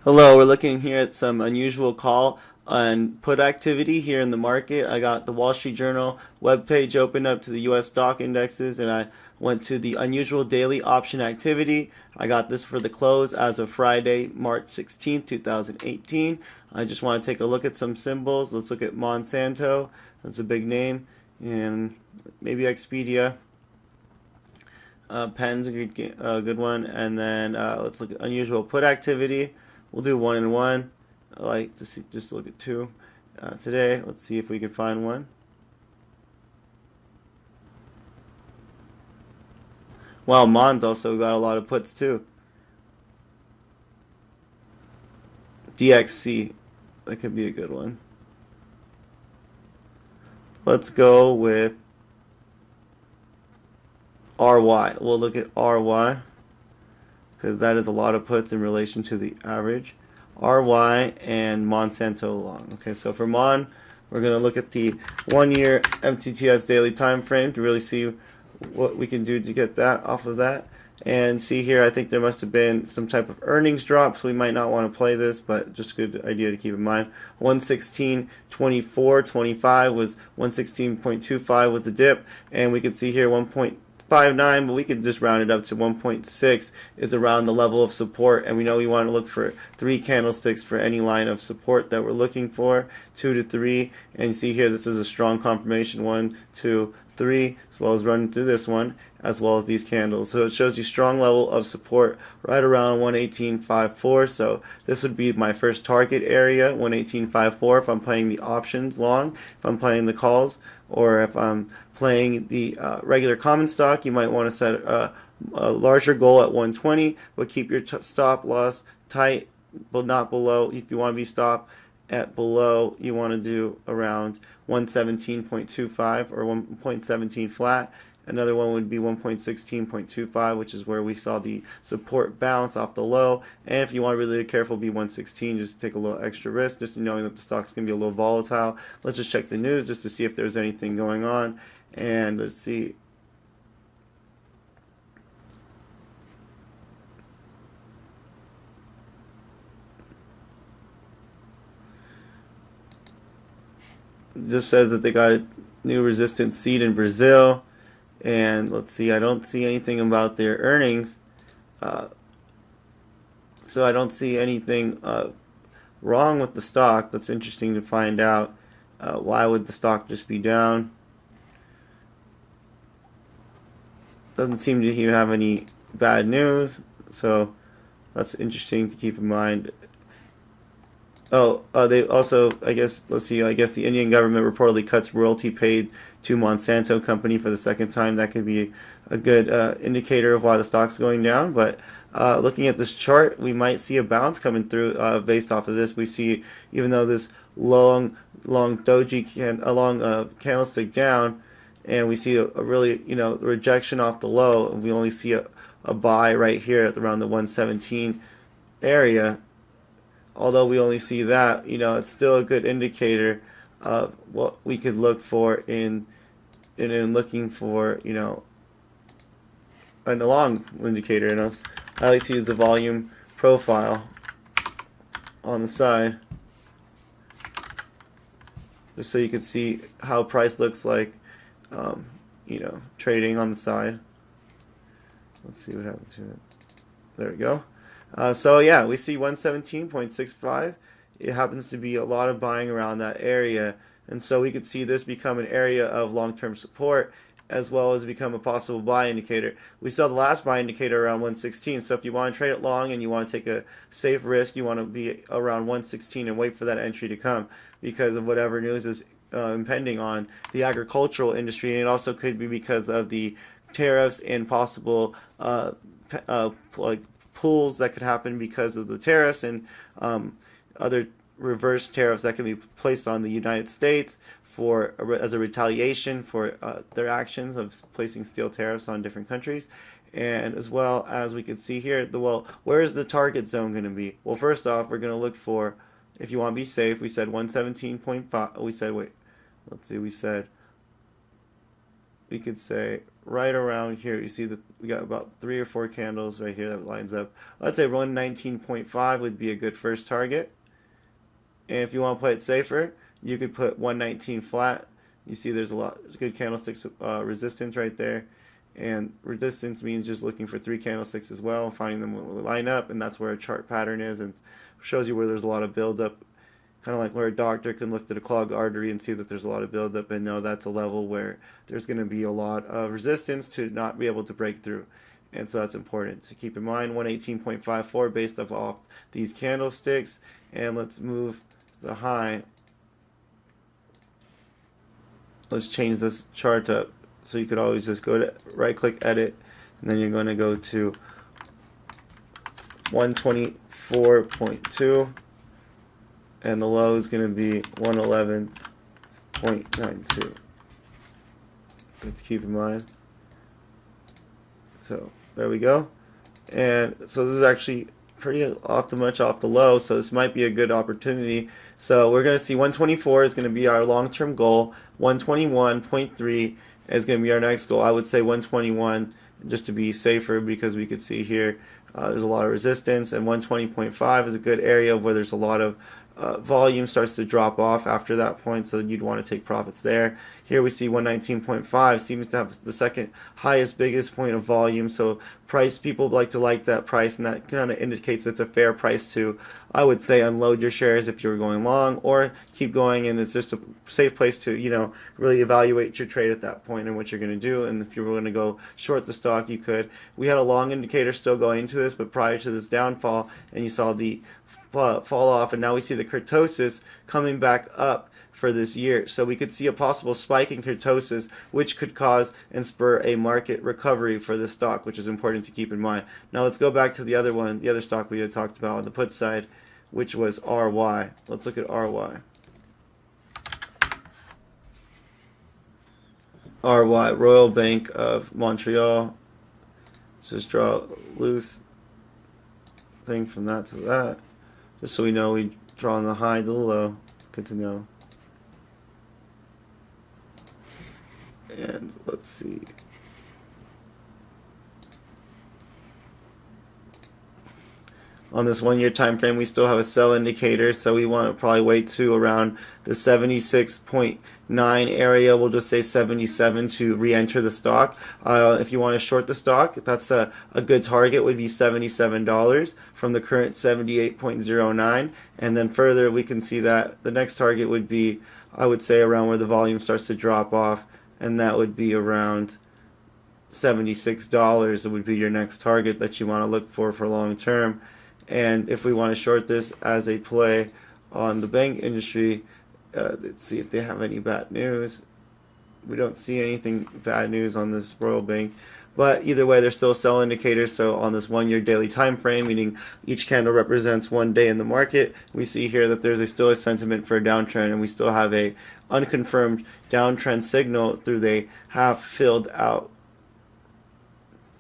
Hello, we're looking here at some unusual call and put activity here in the market. I got the Wall Street Journal webpage open up to the US stock indexes and I went to the unusual daily option activity. I got this for the close as of Friday, March 16th, 2018. I just want to take a look at some symbols. Let's look at Monsanto. That's a big name. And maybe Expedia. Pen's a good one. And then let's look at unusual put activity. We'll do one and one. I like to see, just look at two today. Let's see if we can find one. Well, MON's also got a lot of puts too. DXC, that could be a good one. Let's go with RY. We'll look at RY because that is a lot of puts in relation to the average. RY and Monsanto long. Okay, so for MON, we're going to look at the 1 year MTTS daily time frame to really see what we can do to get that off of that. And see here, I think there must have been some type of earnings drop, so we might not want to play this, but just a good idea to keep in mind. 116.24.25 was 116.25 was the dip, and we can see here 1.59, but we could just round it up to 1.6 is around the level of support, and we know we want to look for 3 candlesticks for any line of support that we're looking for, 2 to 3, and you see here this is a strong confirmation, 1, 2, 3, as well as running through this one, as well as these candles. So it shows you strong level of support right around 118.54. So this would be my first target area, 118.54 if I'm playing the options long, if I'm playing the calls, or if I'm playing the regular common stock, you might want to set a larger goal at 120, but keep your stop loss tight, but not below. If you want to be stopped at below, you want to do around 117.25 or 1.17 flat. Another one would be 1.16.25, which is where we saw the support bounce off the low. And if you want to be really careful, be 116, just take a little extra risk, just knowing that the stock's going to be a little volatile. Let's just check the news just to see if there's anything going on. And let's see. It just says that they got a new resistance seed in Brazil. And let's see, I don't see anything about their earnings. Uh, so I don't see anything wrong with the stock. That's interesting to find out. Why would the stock just be down? Doesn't seem to have any bad news. So that's interesting to keep in mind. Oh, they also, I guess, let's see, I guess the Indian government reportedly cuts royalty paid to Monsanto company for the second time. That could be a good indicator of why the stock's going down. But looking at this chart, we might see a bounce coming through based off of this. We see, even though this long candlestick down, and we see a really, rejection off the low, and we only see a buy right here at around the 117 area. Although we only see that, it's still a good indicator of what we could look for in looking for, a long indicator. And I like to use the volume profile on the side, just so you can see how price looks like, trading on the side. Let's see what happened to it. There we go. So yeah, we see 117.65. It happens to be a lot of buying around that area, and so we could see this become an area of long-term support as well as become a possible buy indicator. We saw the last buy indicator around 116, so if you want to trade it long and you want to take a safe risk, you want to be around 116 and wait for that entry to come because of whatever news is impending on the agricultural industry, and it also could be because of the tariffs and possible like pulls that could happen because of the tariffs and other reverse tariffs that can be placed on the United States for as a retaliation for their actions of placing steel tariffs on different countries. And as well as we can see here, where is the target zone going to be? Well, first off, we're going to look for, if you want to be safe, we said 117.5. We said, wait, let's see, we said we could say right around here. You see that we got about 3 or 4 candles right here that lines up. Let's say 119.5 would be a good first target. And if you want to play it safer, you could put 119 flat. You see there's good candlesticks resistance right there. And resistance means just looking for 3 candlesticks as well, finding them when they line up, and that's where a chart pattern is, and shows you where there's a lot of buildup, kind of like where a doctor can look at a clogged artery and see that there's a lot of buildup and know that's a level where there's going to be a lot of resistance to not be able to break through. And so that's important to keep in mind. 118.54 based off these candlesticks. And let's move the high. Let's change this chart up. So you could always just go to right click edit, and then you're going to go to 124.2, and the low is going to be 111.92. Good to keep in mind. So there we go. And so this is actually pretty much off the low, so this might be a good opportunity. So we're going to see 124 is going to be our long-term goal. 121.3 is going to be our next goal. I would say 121 just to be safer, because we could see here there's a lot of resistance, and 120.5 is a good area where there's a lot of volume starts to drop off after that point, so you'd want to take profits there. Here we see 119.5 seems to have the second highest, biggest point of volume, so people like to like that price, and that kind of indicates it's a fair price to, I would say, unload your shares if you were going long, or keep going, and it's just a safe place to, you know, really evaluate your trade at that point and what you're going to do. And if you were going to go short the stock, you could. We had a long indicator still going into this, but prior to this downfall, and you saw the fall off, and now we see the kurtosis coming back up for this year. So we could see a possible spike in kurtosis, which could cause and spur a market recovery for this stock, which is important to keep in mind. Now let's go back to the other one, the other stock we had talked about on the put side, which was RY. Let's look at RY. RY, Royal Bank of Montreal. Let's just draw a loose thing from that to that, just so we know we draw on the high to the low. Good to know. And let's see. On this 1 year time frame, we still have a sell indicator, so we want to probably wait to around the 76.9 area. We'll just say 77 to re-enter the stock. If you want to short the stock, that's a good target, would be $77 from the current 78.09. And then further, we can see that the next target would be, I would say, around where the volume starts to drop off, and that would be around $76. It would be your next target that you want to look for long term. And if we want to short this as a play on the bank industry, let's see if they have any bad news. We don't see anything bad news on this Royal Bank, but either way, there's still sell indicators. So on this 1 year daily time frame, meaning each candle represents 1 day in the market, we see here that there's still a sentiment for a downtrend, and we still have a unconfirmed downtrend signal through the half filled out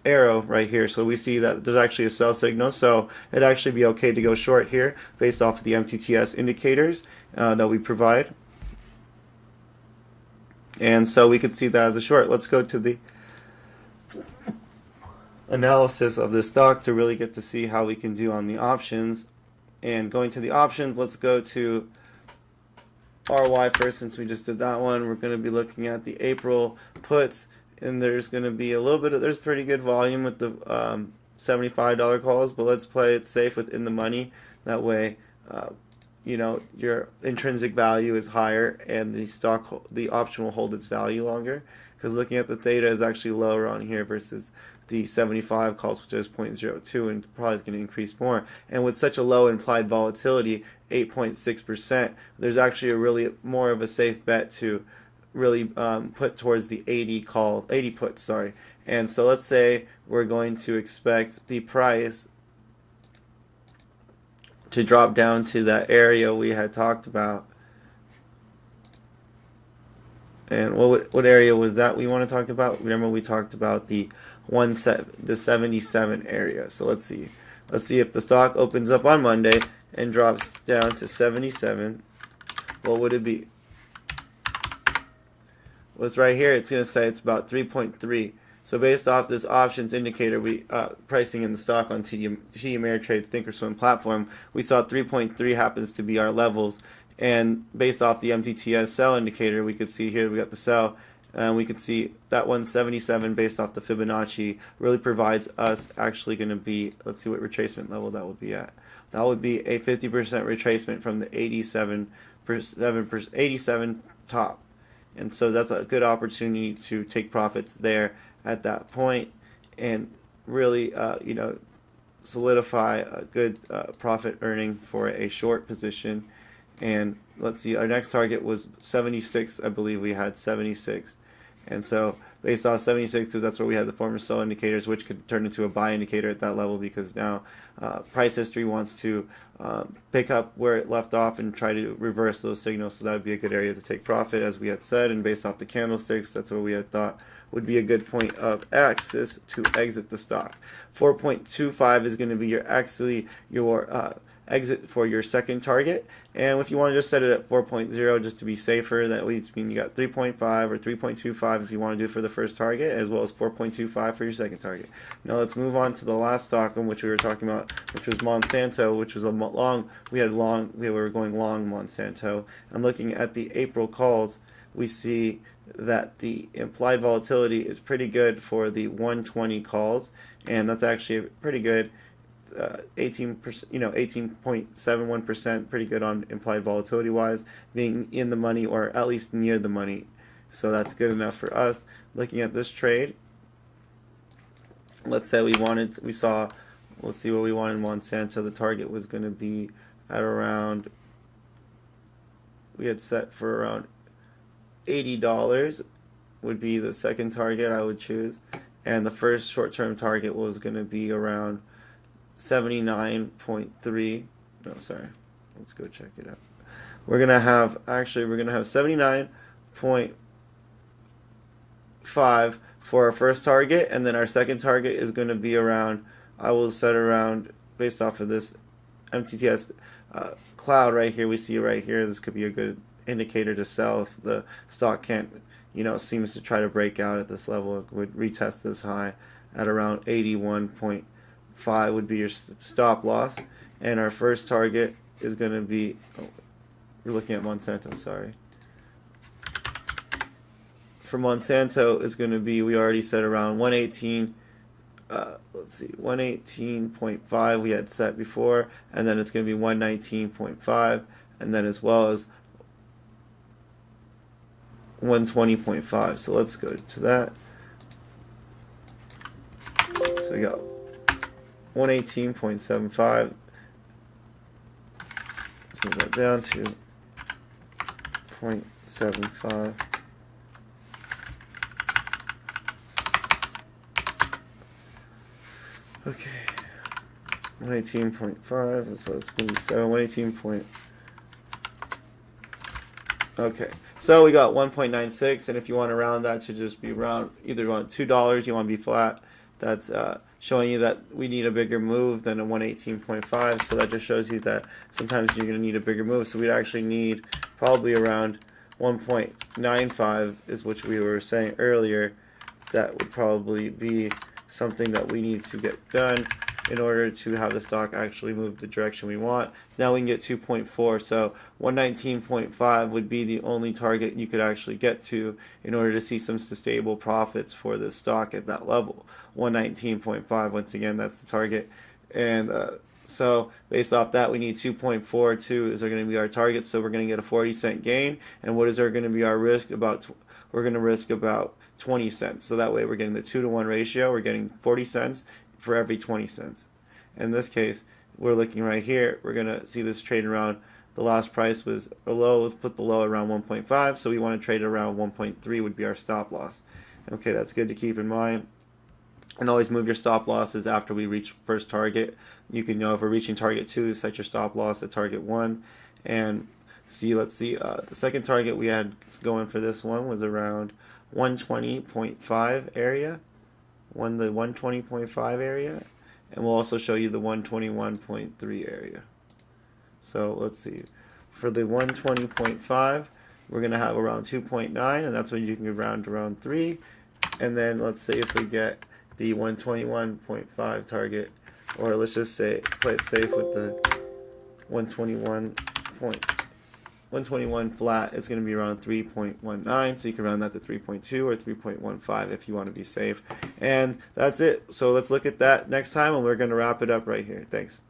arrow right here. So we see that there's actually a sell signal, so it'd actually be okay to go short here based off of the MTTS indicators that we provide. And so we could see that as a short. Let's go to the analysis of this stock to really get to see how we can do on the options. And going to the options, let's go to RY first, since we just did that one. We're going to be looking at the April puts, and there's going to be a little bit of, there's pretty good volume with the $75 calls, but let's play it safe within the money. That way, you know, your intrinsic value is higher, and the option will hold its value longer, because looking at the theta is actually lower on here versus the 75 calls, which is 0.02, and probably is going to increase more. And with such a low implied volatility, 8.6%, there's actually a really more of a safe bet to really put towards the 80 puts, sorry. And so let's say we're going to expect the price to drop down to that area we had talked about. And what area was that we want to talk about? Remember, we talked about the 77 area. So let's see if the stock opens up on Monday and drops down to 77. What would it be? was right here. It's going to say it's about 3.3. So based off this options indicator, we pricing in the stock on TD Ameritrade's Thinkorswim platform, we saw 3.3 happens to be our levels. And based off the MTTS sell indicator, we could see here we got the sell, and we could see that 177 based off the Fibonacci really provides us actually going to be, let's see what retracement level that would be at. That would be a 50% retracement from the 87 top. And so that's a good opportunity to take profits there at that point and really, solidify a good profit earning for a short position. And let's see, our next target was 76. I believe we had 76. And so based off 76, because that's where we had the former sell indicators, which could turn into a buy indicator at that level, because now price history wants to pick up where it left off and try to reverse those signals. So that would be a good area to take profit, as we had said. And based off the candlesticks, that's what we had thought would be a good point of access to exit the stock. 4.25 is going to be your exit for your second target. And if you want to just set it at 4.0 just to be safer, that would mean you got 3.5 or 3.25 if you want to do it for the first target, as well as 4.25 for your second target. Now let's move on to the last stock on which we were talking about, which was Monsanto, which was a long, we were going long Monsanto. And looking at the April calls, we see that the implied volatility is pretty good for the 120 calls, and that's actually pretty good. 18%, 18.71%, pretty good on implied volatility wise, being in the money or at least near the money. So that's good enough for us. Looking at this trade, let's say let's see what we wanted in Monsanto. The target was going to be at around, we had set for around $80 would be the second target I would choose, and the first short-term target was going to be around 79.3. No, sorry. Let's go check it out. We're gonna have 79.5 for our first target, and then our second target is going to be around, I will set around, based off of this MTTS cloud right here, we see right here, this could be a good indicator to sell if the stock can't, seems to try to break out at this level. It would retest this high at around 81.5 would be your stop loss. And our first target is going to be, we're looking at Monsanto, sorry. For Monsanto is going to be, we already said around 118, let's see, 118.5 we had set before, and then it's going to be 119.5, and then as well as 120.5. So let's go to that. So we got 118.75. Let's move that down to 0.75. Okay, 118.5. So it's going to be 118. Okay, so we got 1.96, and if you want to round that to just be around, either you want $2, you want to be flat, that's showing you that we need a bigger move than a 118.5. So that just shows you that sometimes you're going to need a bigger move. So we'd actually need probably around 1.95 is what we were saying earlier. That would probably be something that we need to get done in order to have the stock actually move the direction we want. Now we can get 2.4, so 119.5 would be the only target you could actually get to in order to see some sustainable profits for the stock at that level. 119.5, once again, that's the target. And so based off that, we need 2.42 is going to be our target, so we're going to get a 40-cent gain. And what is there going to be our risk? We're going to risk about 20 cents. So that way we're getting the 2-to-1 ratio. We're getting 40 cents for every 20 cents. In this case, we're looking right here. We're going to see this trade around, the last price was a low. Let's put the low around 1.5. So we want to trade around 1.3 would be our stop loss. Okay, that's good to keep in mind. And always move your stop losses after we reach first target. You can know if we're reaching target 2, set your stop loss at target 1. And let's see, the second target we had going for this one was around 120.5 area. The 120.5 area, and we'll also show you the 121.3 area. So let's see, for the 120.5, we're going to have around 2.9, and that's when you can round to around 3. And then let's say if we get the 121.5 target, or let's just say play it safe with the 121 flat, it's going to be around 3.19, so you can round that to 3.2 or 3.15 if you want to be safe. And that's it. So let's look at that next time, and we're going to wrap it up right here. Thanks.